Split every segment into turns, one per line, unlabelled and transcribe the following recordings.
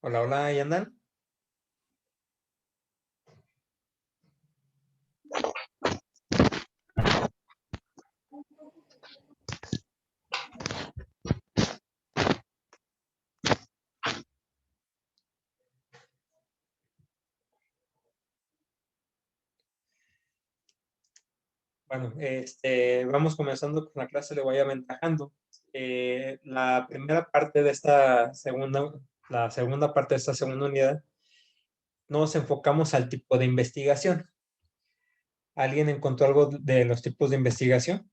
Hola, hola, ¿ahí andan? Bueno, vamos comenzando con la clase, le voy aventajando. La primera parte de esta segunda, la segunda parte de esta segunda unidad, nos enfocamos al tipo de investigación. ¿Alguien encontró algo de los tipos de investigación?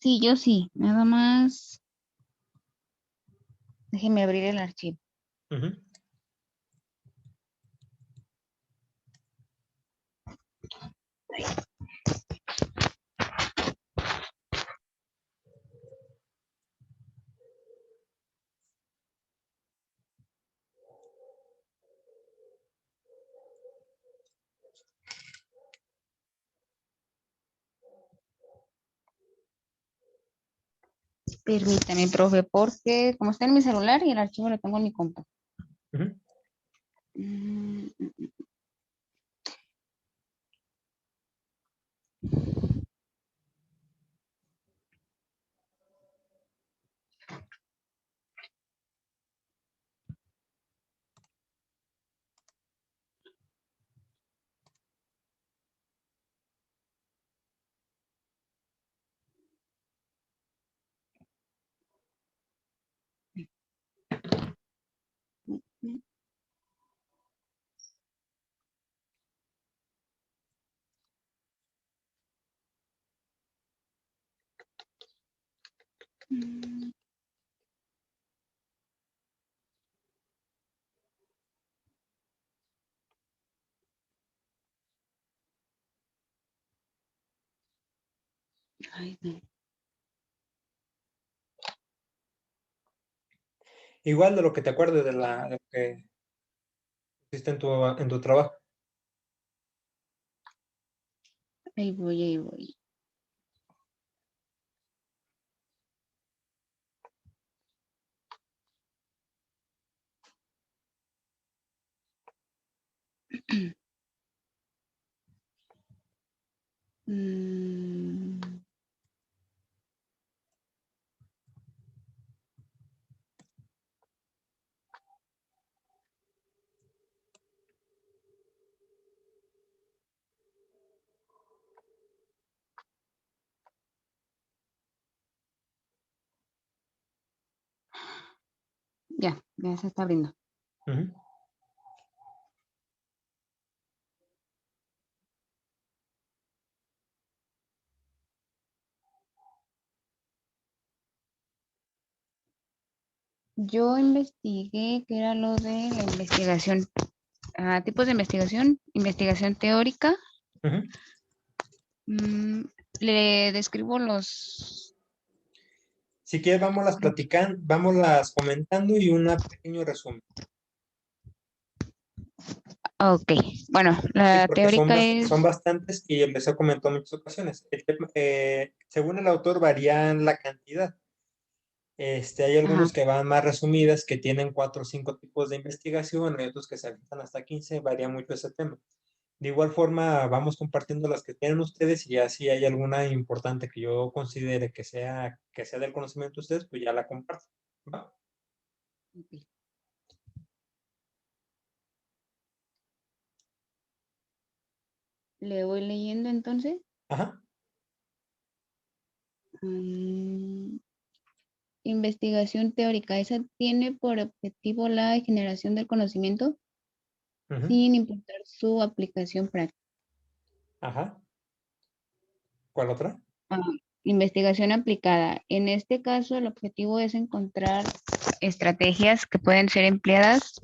Sí, yo sí. Nada más. Déjeme abrir el archivo.
Ujú.
Permítame, profe, porque como está en mi celular y el archivo lo tengo en mi compu.
Ujú.
Mm, mm, mm. Ay, no.
Igual de lo que te acuerdes de lo que hiciste en tu trabajo.
Ahí voy, ahí voy. Mm, ya se está abriendo.
Ujú.
Yo investigué qué era lo de la investigación. Tipos de investigación, investigación teórica.
Ujú.
Mm, le describo los.
Si quieres, vamos las platicando, vamos las comentando y un pequeño resumen.
Ok, bueno,
Sí,
la
porque
teórica
son
es.
bastantes y les he comentado en muchas ocasiones. Según el autor, varían la cantidad. Hay
Ajá.
algunos que van más resumidas, que tienen 4 o 5 tipos de investigación, hay otros que se avientan hasta 15, varía mucho ese tema. De igual forma, vamos compartiendo las que tienen ustedes y ya si hay alguna importante que yo considere que sea del conocimiento de ustedes, pues ya la comparto. ¿Va?
Ok. Le voy leyendo entonces.
Ajá.
Mm, Investigación teórica. Esa tiene por objetivo la generación del conocimiento
Ujú.
sin importar su aplicación práctica.
Ajá. ¿Cuál otra?
Ah, Investigación aplicada. En este caso, el objetivo es encontrar estrategias que pueden ser empleadas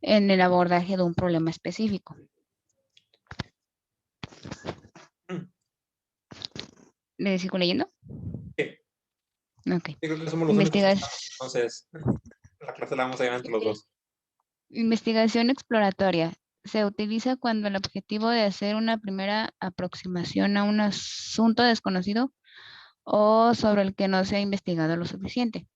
en el abordaje de un problema específico.
Mm.
¿Le sigo leyendo?
Sí,
Ok.
sí, creo que somos los únicos que
Investigas-
estamos. Entonces, la clase la vamos a llevar entre los dos.
Investigación exploratoria. Se utiliza cuando el objetivo de hacer una primera aproximación a un asunto desconocido o sobre el que no se ha investigado lo suficiente.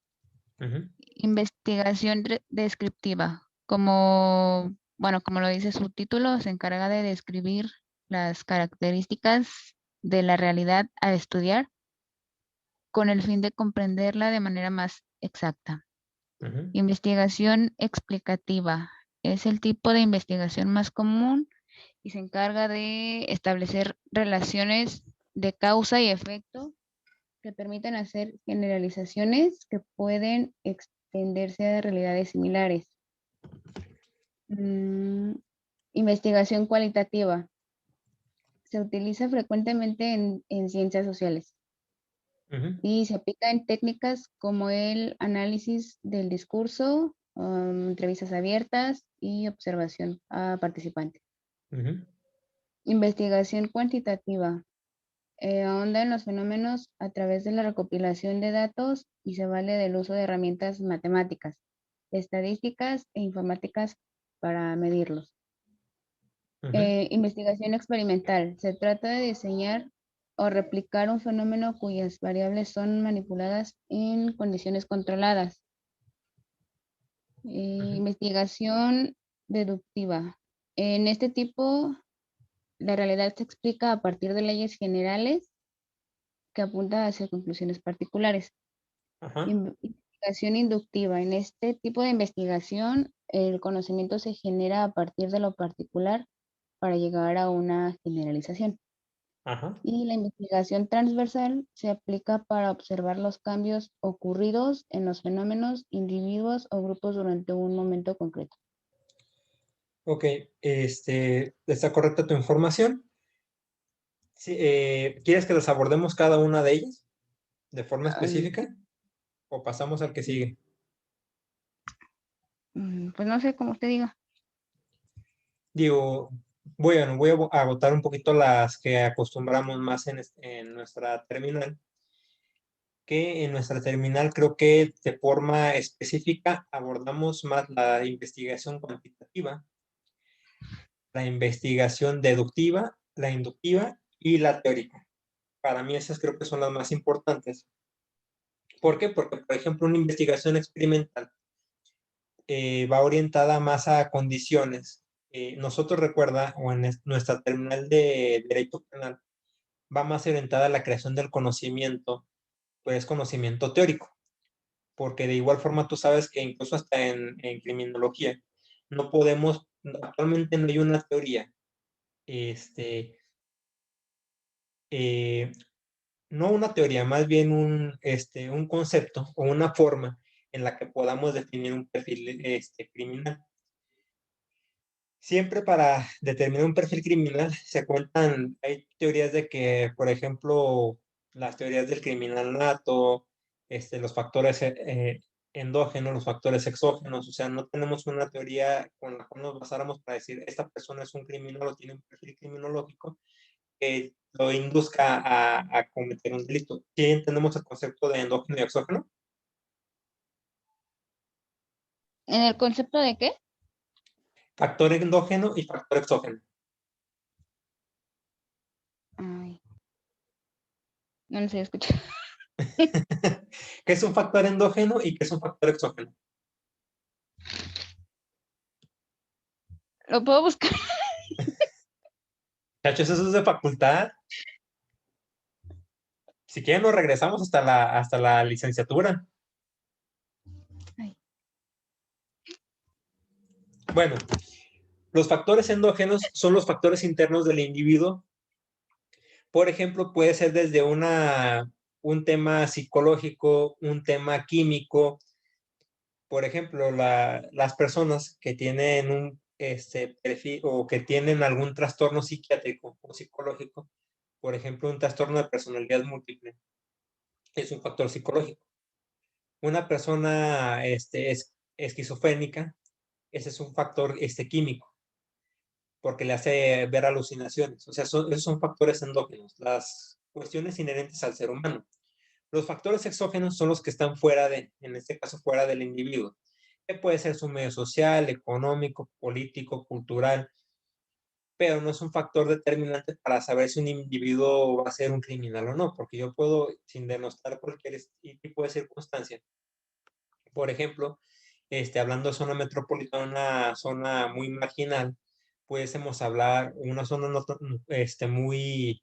Ujú,
Investigación descriptiva, como lo dice su título, se encarga de describir las características de la realidad a estudiar con el fin de comprenderla de manera más exacta.
ujú,
Investigación explicativa es el tipo de investigación más común y se encarga de establecer relaciones de causa y efecto que permiten hacer generalizaciones que pueden extenderse a realidades similares. Mm, Investigación cualitativa. Se utiliza frecuentemente en ciencias sociales
ujú.
y se aplica en técnicas como el análisis del discurso, entrevistas abiertas y observación a participantes.
Ujú,
Investigación cuantitativa. Ahonda en los fenómenos a través de la recopilación de datos y se vale del uso de herramientas matemáticas, estadísticas e informáticas para medirlos.
ujú.
Investigación experimental. Se trata de diseñar o replicar un fenómeno cuyas variables son manipuladas en condiciones controladas.
Ujú.
Investigación deductiva. En este tipo, la realidad se explica a partir de leyes generales que apuntan hacia conclusiones particulares.
Ajá.
Investigación inductiva. En este tipo de investigación, el conocimiento se genera a partir de lo particular para llegar a una generalización.
Ajá.
Y la investigación transversal se aplica para observar los cambios ocurridos en los fenómenos, individuos o grupos durante un momento concreto.
Ok, está correcta tu información. Sí, ¿quieres que las abordemos cada una de ellas de forma
Am,
específica o pasamos al que sigue?
pues no sé, cómo usted diga.
Digo, voy a agotar un poquito las que acostumbramos más en nuestra terminal, que en nuestra terminal creo que de forma específica abordamos más la investigación cuantitativa, la investigación deductiva, la inductiva y la teórica. Para mí esas creo que son las más importantes. ¿Por qué? Porque, por ejemplo, una investigación experimental va orientada más a condiciones. Nosotros recuerda, o en nuestra terminal de Derecho Penal, va más orientada a la creación del conocimiento, pues conocimiento teórico, porque de igual forma tú sabes que incluso hasta en criminología, no podemos, actualmente no hay una teoría, eh, no una teoría, más bien un concepto o una forma en la que podamos definir un perfil criminal. Siempre para determinar un perfil criminal se cuentan, hay teorías de que, por ejemplo, las teorías del criminal nato, los factores endógenos, los factores exógenos, o sea, no tenemos una teoría con la cual nos basáramos para decir esta persona es un criminal o tiene un perfil criminológico que lo induzca a cometer un delito. ¿Sí entendemos el concepto de endógeno y exógeno?
¿En el concepto de qué?
Factor endógeno y factor exógeno.
Ay, no sé, escucha.
¿Qué es un factor endógeno y qué es un factor exógeno?
Lo puedo buscar.
Muchachos, eso es de facultad. Si quieren, nos regresamos hasta la licenciatura.
Ay,
Bueno, los factores endógenos son los factores internos del individuo. Por ejemplo, puede ser desde un tema psicológico, un tema químico. Por ejemplo, las personas que tienen un perfil o que tienen algún trastorno psiquiátrico o psicológico, por ejemplo, un trastorno de personalidad múltiple, es un factor psicológico. Una persona es esquizofrénica, ese es un factor químico, porque le hace ver alucinaciones. O sea, esos son factores endógenos, las cuestiones inherentes al ser humano. Los factores exógenos son los que están fuera en este caso, fuera del individuo, que puede ser su medio social, económico, político, cultural. pero no es un factor determinante para saber si un individuo va a ser un criminal o no, porque yo puedo, sin denostar cualquier tipo de circunstancia, por ejemplo, hablando de zona metropolitana, una zona muy marginal, pudiésemos hablar, una zona muy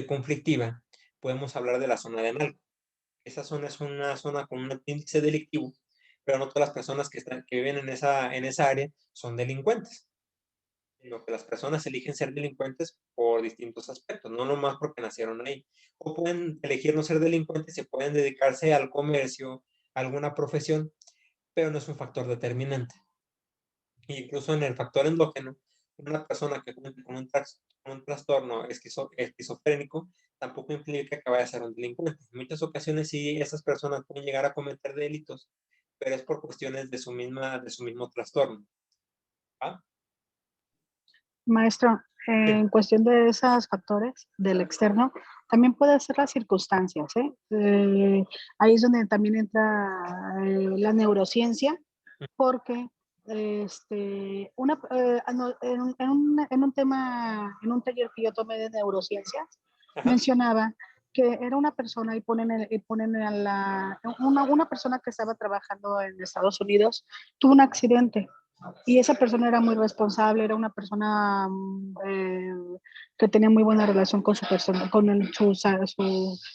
conflictiva, podemos hablar de la zona de Nalco. Esa zona es una zona con un índice delictivo, pero no todas las personas que viven en esa área son delincuentes, sino que las personas eligen ser delincuentes por distintos aspectos, no nomás porque nacieron ahí. O pueden elegir no ser delincuentes y pueden dedicarse al comercio, a alguna profesión, pero no es un factor determinante. Incluso en el factor endógeno, una persona que cuenta con un trastorno esquizofrénico tampoco implica que vaya a ser un delincuente. En muchas ocasiones sí, esas personas pueden llegar a cometer delitos, pero es por cuestiones de su mismo trastorno. ¿Ah?
Maestro,
Sí.
en cuestión de esos factores del externo, también puede ser las circunstancias, ¿eh? Ahí es donde también entra la neurociencia, porque en un tema, en un taller que yo tomé de neurociencias,
Ajá.
mencionaba que era una persona y ponen a una persona que estaba trabajando en Estados Unidos, tuvo un accidente y esa persona era muy responsable, era una persona que tenía muy buena relación con su persona, con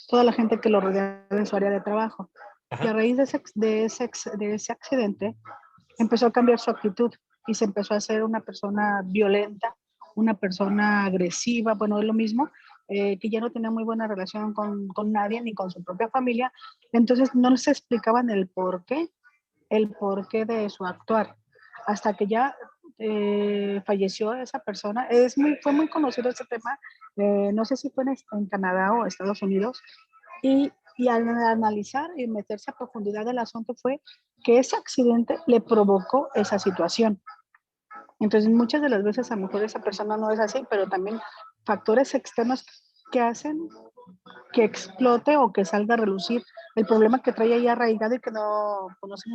toda la gente que lo rodeaba en su área de trabajo. Y a
Ajá.
raíz de ese accidente, empezó a cambiar su actitud y se empezó a ser una persona violenta, una persona agresiva, bueno, es lo mismo, que ya no tenía muy buena relación con nadie ni con su propia familia. Entonces no se explicaban el porqué de su actuar, hasta que ya falleció esa persona. Fue muy conocido este tema, no sé si fue en Canadá o Estados Unidos, y al analizar y meterse a profundidad del asunto fue que ese accidente le provocó esa situación. Entonces muchas de las veces a lo mejor esa persona no es así, pero también factores externos que hacen que explote o que salga a relucir el problema que trae ahí arraigado y que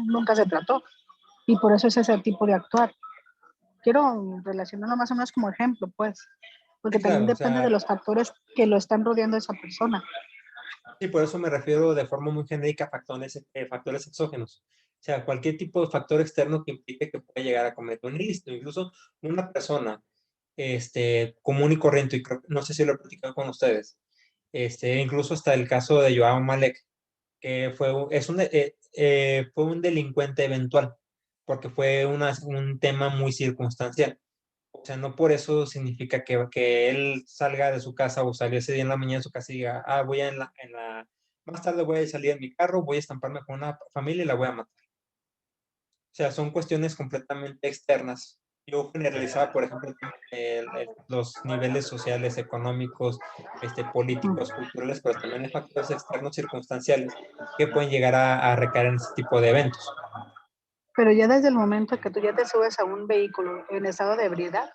nunca se trató. Y por eso es ese tipo de actuar. Quiero relacionarlo más o menos como ejemplo, pues, porque
Sí,
también
claro, o
depende de
sea,
los factores que lo están rodeando a esa persona.
sí, por eso me refiero de forma muy genérica a factores exógenos. O sea, cualquier tipo de factor externo que implique que pueda llegar a cometer un ilícito. Incluso una persona común y corriente, y no sé si lo he platicado con ustedes, incluso hasta el caso de Joao Malek, que fue un delincuente eventual, porque fue un tema muy circunstancial. O sea, no por eso significa que él salga de su casa o salió ese día en la mañana de su casa y diga, voy más tarde voy a salir en mi carro, voy a estamparme con una familia y la voy a matar. O sea, son cuestiones completamente externas. Yo generalizaba, por ejemplo, los niveles sociales, económicos, políticos, culturales, pero también hay factores externos circunstanciales que pueden llegar a recaer en ese tipo de eventos.
Pero ya desde el momento que tú ya te subes a un vehículo en estado de ebriedad,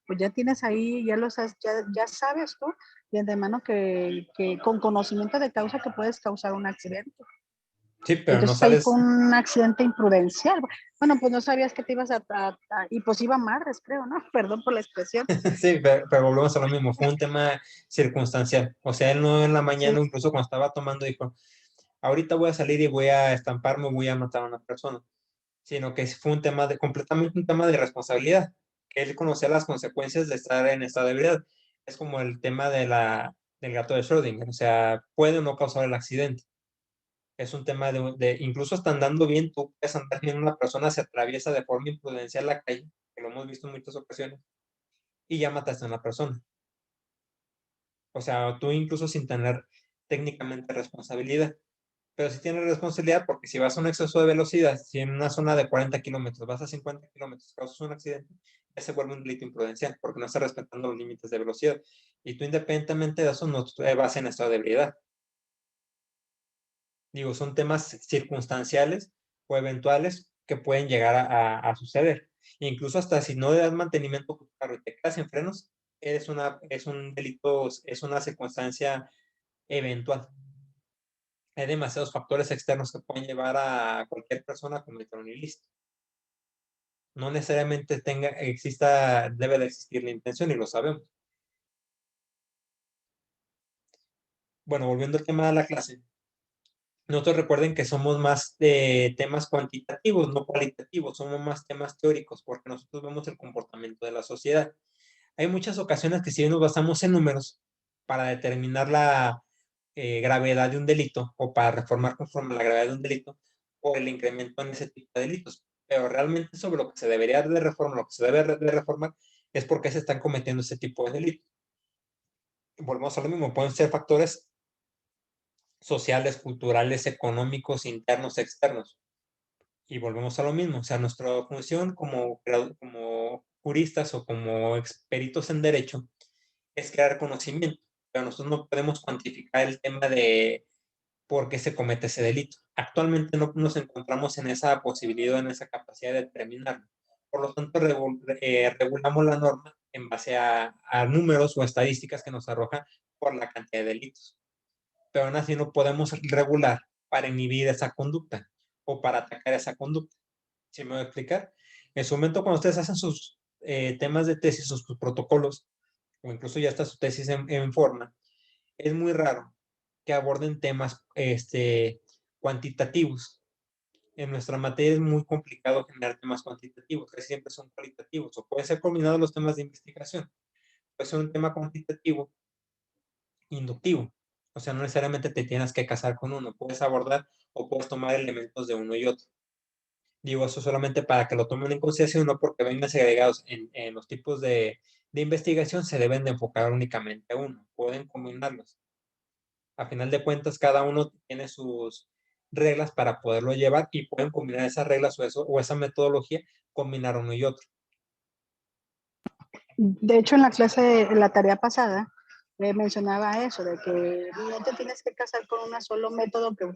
pues ya tienes ahí, ya sabes tú de antemano que con conocimiento de causa que puedes causar un accidente.
Sí, pero no
Entonces ahí fue
sabes.
un accidente imprudencial. Bueno, pues no sabías que te ibas y pues iba a madres, creo, ¿no? Perdón por la expresión.
Sí, pero volvemos a lo mismo, fue un tema circunstancial. O sea, él no en la
Sí,
mañana, incluso cuando estaba tomando, dijo, ahorita voy a salir y voy a estamparme, voy a matar a una persona, sino que fue completamente un tema de responsabilidad, que él conocía las consecuencias de estar en estado de ebriedad. Es como el tema del gato de Schrödinger, o sea, puede o no causar el accidente. Es un tema incluso hasta andando bien, tú puedes andar bien, una persona se atraviesa de forma imprudencial la calle, que lo hemos visto en muchas ocasiones, y ya mataste a una persona. O sea, tú incluso sin tener técnicamente responsabilidad. Pero sí tienes responsabilidad porque si vas a un exceso de velocidad, si en una zona de 40 kilómetros vas a 50 kilómetros, causas un accidente, ya se vuelve un delito imprudencial porque no estás respetando los límites de velocidad. Y tú independientemente de eso no vas en estado de ebriedad. Digo, son temas circunstanciales o eventuales que pueden llegar a suceder. Incluso hasta si no le das mantenimiento a tu carro y te quedas en frenos, es un delito, es una circunstancia eventual. Hay demasiados factores externos que pueden llevar a cualquier persona a cometer un ilícito. No necesariamente debe de existir la intención y lo sabemos. Bueno, volviendo al tema de la clase, nosotros recuerden que somos más de temas cuantitativos, no cualitativos, somos más temas teóricos, porque nosotros vemos el comportamiento de la sociedad. Hay muchas ocasiones que si nos basamos en números para determinar la gravedad de un delito o para reformar conforme a la gravedad de un delito o el incremento en ese tipo de delitos. Pero realmente sobre lo que se debería de reformar, lo que se debe de reformar es porque se están cometiendo ese tipo de delitos. Volvemos a lo mismo, pueden ser factores sociales, culturales, económicos, internos, externos. Y volvemos a lo mismo, o sea, nuestra función como juristas o como peritos en derecho es crear conocimiento, pero nosotros no podemos cuantificar el tema de por qué se comete ese delito. Actualmente no nos encontramos en esa posibilidad, en esa capacidad de determinarlo. Por lo tanto, regulamos la norma en base a números o estadísticas que nos arrojan por la cantidad de delitos. Pero aún así no podemos regular para inhibir esa conducta o para atacar esa conducta. ¿Sí me voy a explicar? En su momento, cuando ustedes hacen sus temas de tesis o sus protocolos, o incluso ya está su tesis en forma, es muy raro que aborden temas cuantitativos. En nuestra materia es muy complicado generar temas cuantitativos, que siempre son cualitativos, o pueden ser combinados los temas de investigación. Puede ser un tema cuantitativo inductivo, o sea, no necesariamente te tienes que casar con uno, puedes abordar o puedes tomar elementos de uno y otro. Digo eso solamente para que lo tomen en consideración, no porque vengan segregados en los tipos de investigación, se deben de enfocar únicamente a uno, pueden combinarlos. A final de cuentas, cada uno tiene sus reglas para poderlo llevar y pueden combinar esas reglas o esa metodología, combinar uno y otro.
De hecho, en la clase, en la tarea pasada, mencionaba eso, de que no te tienes que casar con un solo método, que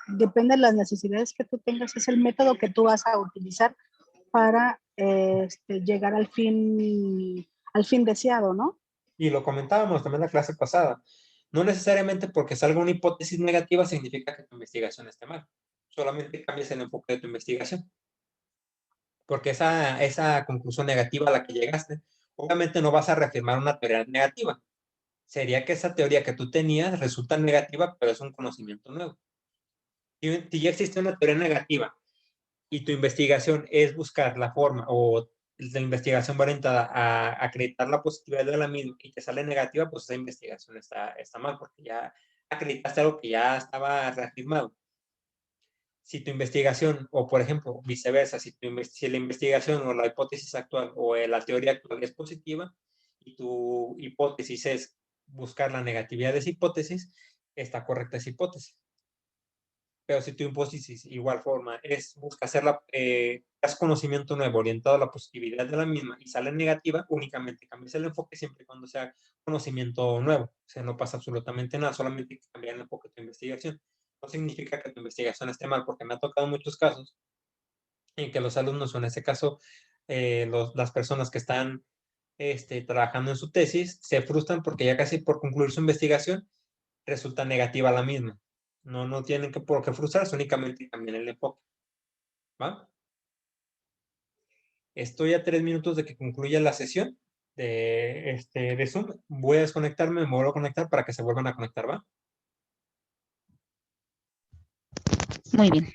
depende de las necesidades que tú tengas, es el método que tú vas a utilizar para llegar al fin deseado, ¿no?
Y lo comentábamos también en la clase pasada. No necesariamente porque salga una hipótesis negativa significa que tu investigación esté mal. Solamente cambias el enfoque de tu investigación. Porque esa conclusión negativa a la que llegaste, obviamente no vas a reafirmar una teoría negativa. Sería que esa teoría que tú tenías resulta negativa, pero es un conocimiento nuevo. Si ya existe una teoría negativa y tu investigación es buscar la forma o la investigación va orientada a acreditar la positividad de la misma y te sale negativa, pues esa investigación está mal porque ya acreditaste algo que ya estaba reafirmado. Si tu investigación, o por ejemplo, viceversa, si la investigación o la hipótesis actual o la teoría actual es positiva y tu hipótesis es buscar la negatividad de esa hipótesis, está correcta esa hipótesis. Pero si tu hipótesis, igual forma, busca hacerla, das conocimiento nuevo orientado a la positividad de la misma y sale negativa, únicamente cambias el enfoque siempre y cuando sea conocimiento nuevo. O sea, no pasa absolutamente nada, solamente cambiar el enfoque de tu investigación. No significa que tu investigación esté mal, porque me ha tocado muchos casos en que los alumnos, o en ese caso, las personas que están trabajando en su tesis, se frustran porque ya casi por concluir su investigación resulta negativa la misma. No tienen por qué frustrarse, únicamente cambian el enfoque. ¿Va? Estoy a 3 minutos de que concluya la sesión de Zoom. Voy a desconectarme, me vuelvo a conectar para que se vuelvan a conectar, ¿va?
Muy bien.